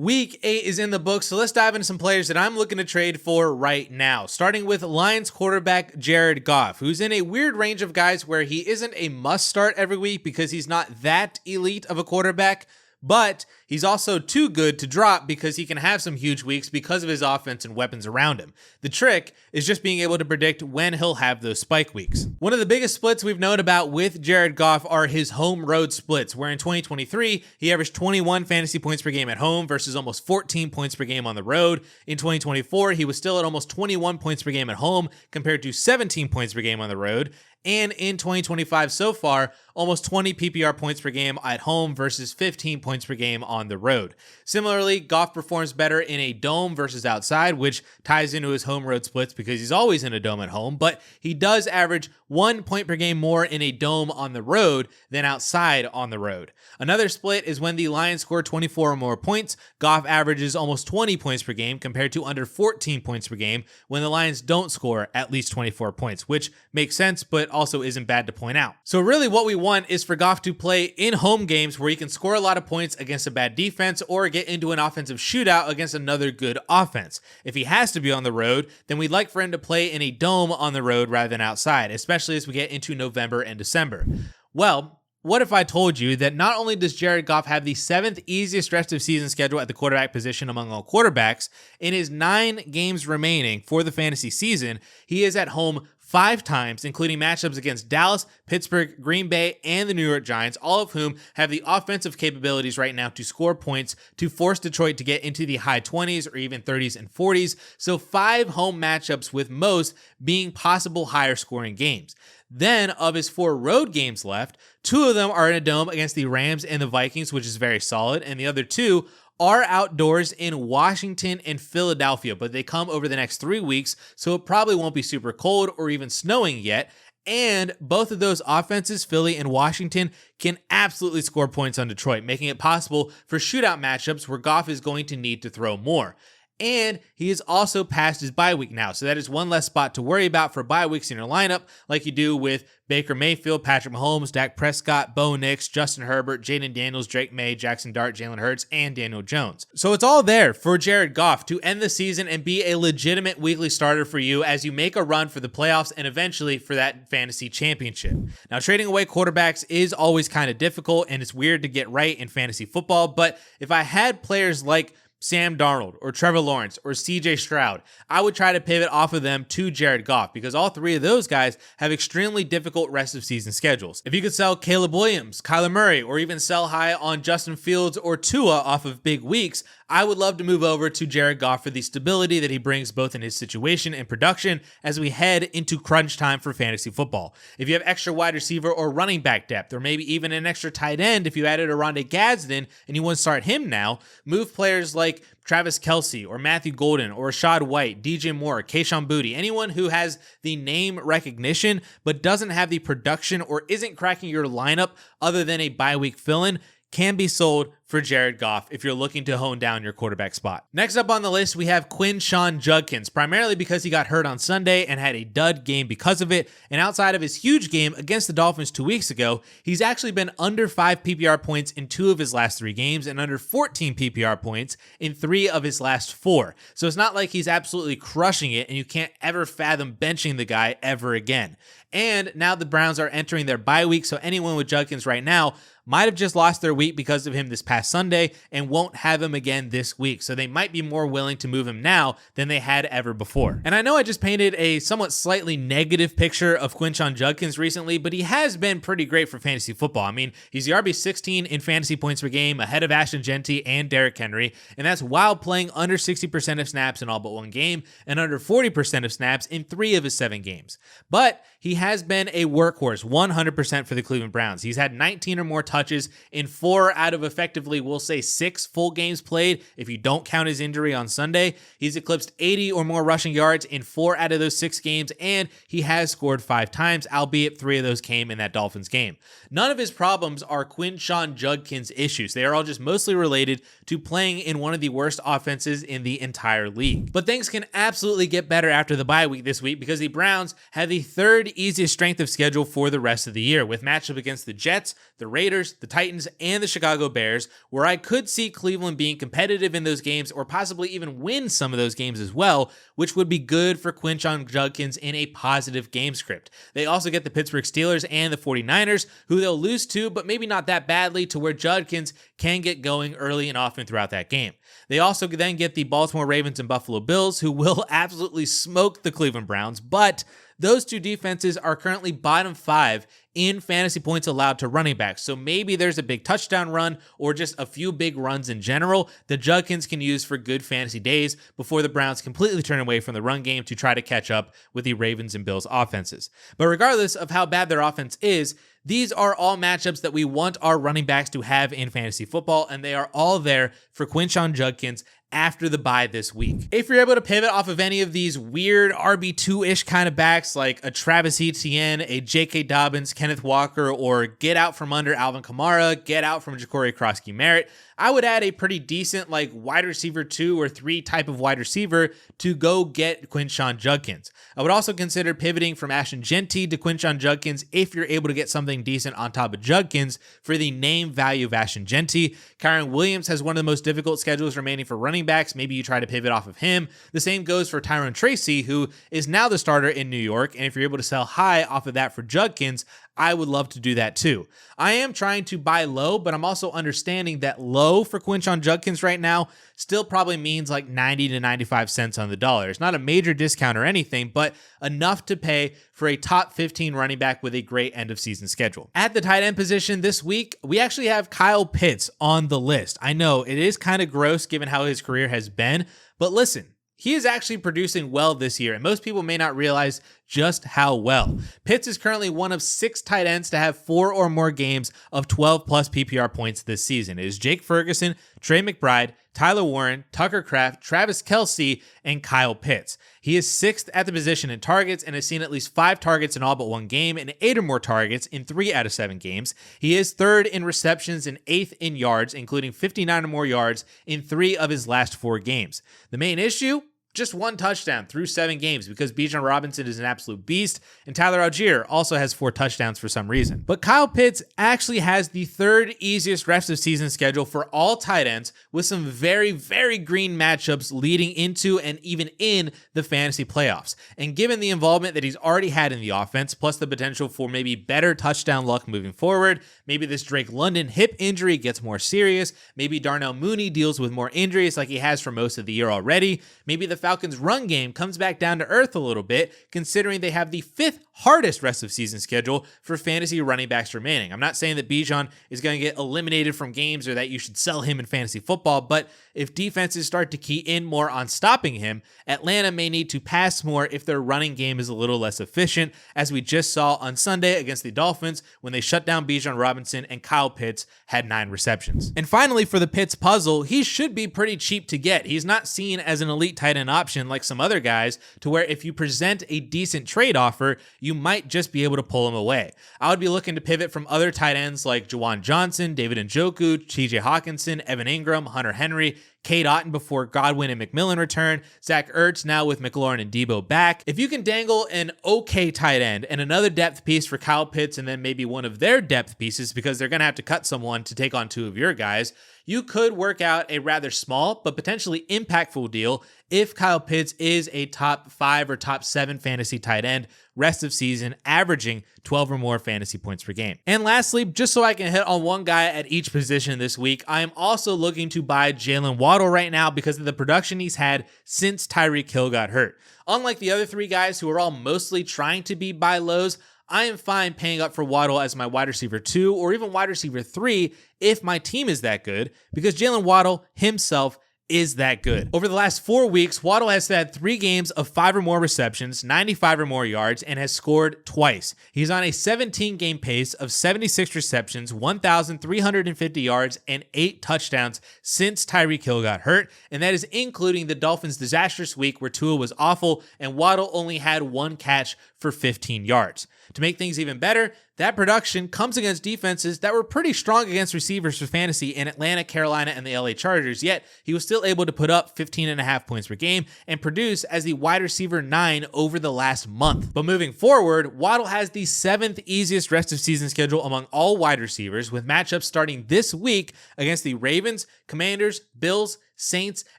Week 8 is in the books, so let's dive into some players that I'm looking to trade for right now. Starting with Lions quarterback Jared Goff, who's in a weird range of guys where he isn't a must start every week because he's not that elite of a quarterback, but he's also too good to drop because he can have some huge weeks because of his offense and weapons around him. The trick is just being able to predict when he'll have those spike weeks. One of the biggest splits we've known about with Jared Goff are his home road splits, where in 2023, he averaged 21 fantasy points per game at home versus almost 14 points per game on the road. In 2024, he was still at almost 21 points per game at home compared to 17 points per game on the road. And in 2025 so far, almost 20 PPR points per game at home versus 15 points per game on the road. Similarly, Goff performs better in a dome versus outside, which ties into his home road splits because he's always in a dome at home, but he does average 1 point per game more in a dome on the road than outside on the road. Another split is when the Lions score 24 or more points, Goff averages almost 20 points per game compared to under 14 points per game when the Lions don't score at least 24 points, which makes sense, but also isn't bad to point out. So really what we want is for Goff to play in home games where he can score a lot of points against a bad defense or get into an offensive shootout against another good offense. If he has to be on the road, then we'd like for him to play in a dome on the road rather than outside, especially as we get into November and December. Well, what if I told you that not only does Jared Goff have the 7th easiest rest of season schedule at the quarterback position among all quarterbacks, in his 9 games remaining for the fantasy season, he is at home 5 times, including matchups against Dallas, Pittsburgh, Green Bay, and the New York Giants, all of whom have the offensive capabilities right now to score points to force Detroit to get into the high 20s or even 30s and 40s. So 5 home matchups, with most being possible higher scoring games. Then, of his 4 road games left, 2 of them are in a dome against the Rams and the Vikings, which is very solid, and the other 2 are outdoors in Washington and Philadelphia, but they come over the next 3 weeks, so it probably won't be super cold or even snowing yet. And both of those offenses, Philly and Washington, can absolutely score points on Detroit, making it possible for shootout matchups where Goff is going to need to throw more. And he is also past his bye week now, so that is one less spot to worry about for bye weeks in your lineup, like you do with Baker Mayfield, Patrick Mahomes, Dak Prescott, Bo Nix, Justin Herbert, Jaden Daniels, Drake May, Jackson Dart, Jalen Hurts, and Daniel Jones. So it's all there for Jared Goff to end the season and be a legitimate weekly starter for you as you make a run for the playoffs and eventually for that fantasy championship. Now, trading away quarterbacks is always kind of difficult, and it's weird to get right in fantasy football, but if I had players like Sam Darnold or Trevor Lawrence or CJ Stroud, I would try to pivot off of them to Jared Goff because all 3 of those guys have extremely difficult rest of season schedules. If you could sell Caleb Williams, Kyler Murray, or even sell high on Justin Fields or Tua off of big weeks, I would love to move over to Jared Goff for the stability that he brings both in his situation and production as we head into crunch time for fantasy football. If you have extra wide receiver or running back depth, or maybe even an extra tight end if you added a Rondé Gadsden and you want to start him now, move players like Travis Kelce or Matthew Golden or Rashad White, DJ Moore, Kayshon Boutte, anyone who has the name recognition but doesn't have the production or isn't cracking your lineup other than a bye week fill-in can be sold for Jared Goff if you're looking to hone down your quarterback spot. Next up on the list, we have Quinshon Judkins, primarily because he got hurt on Sunday and had a dud game because of it. And outside of his huge game against the Dolphins 2 weeks ago, he's actually been under 5 PPR points in 2 of his last 3 games and under 14 PPR points in 3 of his last 4. So it's not like he's absolutely crushing it and you can't ever fathom benching the guy ever again. And now the Browns are entering their bye week, so anyone with Judkins right now might have just lost their week because of him this past Sunday and won't have him again this week. So they might be more willing to move him now than they had ever before. And I know I just painted a somewhat slightly negative picture of Quinshon Judkins recently, but he has been pretty great for fantasy football. I mean, he's the RB16 in fantasy points per game, ahead of Ashton Genty and Derrick Henry, and that's while playing under 60% of snaps in all but 1 game and under 40% of snaps in 3 of his 7 games. But he has been a workhorse 100% for the Cleveland Browns. He's had 19 or more touches in 4 out of effectively, we'll say 6 full games played. If you don't count his injury on Sunday, he's eclipsed 80 or more rushing yards in 4 out of those 6 games, and he has scored 5 times, albeit 3 of those came in that Dolphins game. None of his problems are Quinshon Judkins issues. They are all just mostly related to playing in one of the worst offenses in the entire league. But things can absolutely get better after the bye week this week because the Browns have the 3rd easiest strength of schedule for the rest of the year, with matchup against the Jets, the Raiders, the Titans, and the Chicago Bears, where I could see Cleveland being competitive in those games or possibly even win some of those games as well, which would be good for Quinshon Judkins in a positive game script. They also get the Pittsburgh Steelers and the 49ers, who they'll lose to, but maybe not that badly, to where Judkins can get going early and often throughout that game. They also then get the Baltimore Ravens and Buffalo Bills, who will absolutely smoke the Cleveland Browns, but those two defenses are currently bottom 5 in fantasy points allowed to running backs. So maybe there's a big touchdown run or just a few big runs in general that Judkins can use for good fantasy days before the Browns completely turn away from the run game to try to catch up with the Ravens and Bills offenses. But regardless of how bad their offense is, these are all matchups that we want our running backs to have in fantasy football, and they are all there for Quinshon Judkins after the bye this week. If you're able to pivot off of any of these weird RB2-ish kind of backs like a Travis Etienne, a J.K. Dobbins, Kenneth Walker, or get out from under Alvin Kamara, get out from Ja'Cory Krosky-Merritt, I would add a pretty decent like wide receiver 2 or 3 type of wide receiver to go get Quinshon Judkins. I would also consider pivoting from Ashton Jeanty to Quinshon Judkins if you're able to get something decent on top of Judkins for the name value of Ashton Jeanty. Kyren Williams has one of the most difficult schedules remaining for running backs. Maybe you try to pivot off of him. The same goes for Tyrone Tracy, who is now the starter in New York. And if you're able to sell high off of that for Judkins, I would love to do that too. I am trying to buy low, but I'm also understanding that low for Quinshon Judkins right now still probably means like 90 to 95 cents on the dollar. It's not a major discount or anything, but enough to pay for a top 15 running back with a great end of season schedule. At the tight end position this week, we actually have Kyle Pitts on the list. I know it is kind of gross given how his career has been, but listen, he is actually producing well this year, and most people may not realize just how well. Pitts is currently one of 6 tight ends to have 4 or more games of 12 plus PPR points this season. It is Jake Ferguson, Trey McBride, Tyler Warren, Tucker Kraft, Travis Kelce, and Kyle Pitts. He is 6th at the position in targets and has seen at least 5 targets in all but 1 game and 8 or more targets in 3 out of 7 games. He is 3rd in receptions and 8th in yards, including 59 or more yards in 3 of his last 4 games. The main issue? Just 1 touchdown through 7 games because Bijan Robinson is an absolute beast, and Tyler Algier also has 4 touchdowns for some reason. But Kyle Pitts actually has the 3rd easiest rest of season schedule for all tight ends, with some very, very green matchups leading into and even in the fantasy playoffs. And given the involvement that he's already had in the offense, plus the potential for maybe better touchdown luck moving forward, maybe this Drake London hip injury gets more serious, maybe Darnell Mooney deals with more injuries like he has for most of the year already, maybe the Falcons' run game comes back down to earth a little bit, considering they have the 5th hardest rest of season schedule for fantasy running backs remaining. I'm not saying that Bijan is going to get eliminated from games or that you should sell him in fantasy football, but if defenses start to key in more on stopping him, Atlanta may need to pass more if their running game is a little less efficient, as we just saw on Sunday against the Dolphins when they shut down Bijan Robinson and Kyle Pitts had 9 receptions. And finally, for the Pitts puzzle, he should be pretty cheap to get. He's not seen as an elite tight end option like some other guys, to where if you present a decent trade offer, you might just be able to pull him away. I would be looking to pivot from other tight ends like Juwan Johnson, David Njoku, TJ Hawkinson, Evan Ingram, Hunter Henry, Cade Otton before Godwin and McMillan return, Zach Ertz now with McLaurin and Debo back. If you can dangle an okay tight end and another depth piece for Kyle Pitts and then maybe one of their depth pieces because they're going to have to cut someone to take on 2 of your guys, you could work out a rather small but potentially impactful deal if Kyle Pitts is a top 5 or top 7 fantasy tight end rest of season, averaging 12 or more fantasy points per game. And lastly, just so I can hit on one guy at each position this week, I am also looking to buy Jaylen Waddle right now because of the production he's had since Tyreek Hill got hurt. Unlike the other 3 guys who are all mostly trying to be buy lows, I am fine paying up for Waddle as my wide receiver 2 or even wide receiver 3 if my team is that good, because Jaylen Waddle himself is that good. Over the last 4 weeks, Waddle has had 3 games of 5 or more receptions, 95 or more yards, and has scored twice. He's on a 17-game pace of 76 receptions, 1,350 yards, and 8 touchdowns since Tyreek Hill got hurt, and that is including the Dolphins' disastrous week where Tua was awful and Waddle only had 1 catch for 15 yards. To make things even better, that production comes against defenses that were pretty strong against receivers for fantasy in Atlanta, Carolina, and the LA Chargers, yet he was still able to put up 15.5 points per game and produce as the wide receiver 9 over the last month. But moving forward, Waddle has the 7th easiest rest of season schedule among all wide receivers, with matchups starting this week against the Ravens, Commanders, Bills, Saints,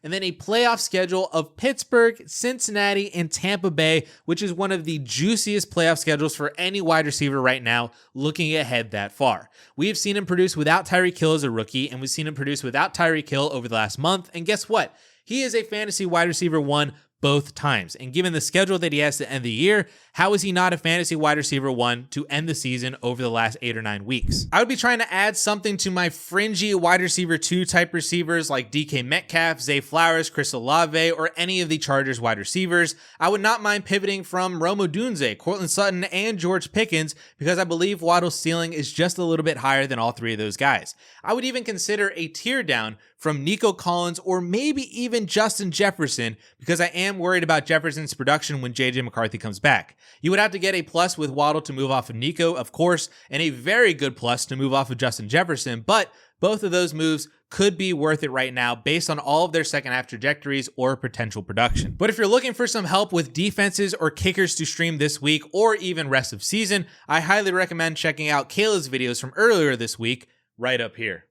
and then a playoff schedule of Pittsburgh, Cincinnati, and Tampa Bay, which is one of the juiciest playoff schedules for any wide receiver right now, looking ahead that far. We have seen him produce without Tyreek Hill as a rookie, and we've seen him produce without Tyreek Hill over the last month, and guess what? He is a fantasy wide receiver 1 both times. And given the schedule that he has to end the year, how is he not a fantasy wide receiver 1 to end the season over the last 8 or 9 weeks? I would be trying to add something to my fringy wide receiver 2 type receivers like DK Metcalf, Zay Flowers, Chris Olave, or any of the Chargers wide receivers. I would not mind pivoting from Rome Odunze, Cortland Sutton, and George Pickens because I believe Waddle's ceiling is just a little bit higher than all 3 of those guys. I would even consider a tier down from Nico Collins or maybe even Justin Jefferson because I am worried about Jefferson's production when JJ McCarthy comes back. You would have to get a plus with Waddle to move off of Nico, of course, and a very good plus to move off of Justin Jefferson, but both of those moves could be worth it right now based on all of their second half trajectories or potential production. But if you're looking for some help with defenses or kickers to stream this week or even rest of season, I highly recommend checking out Kayla's videos from earlier this week right up here.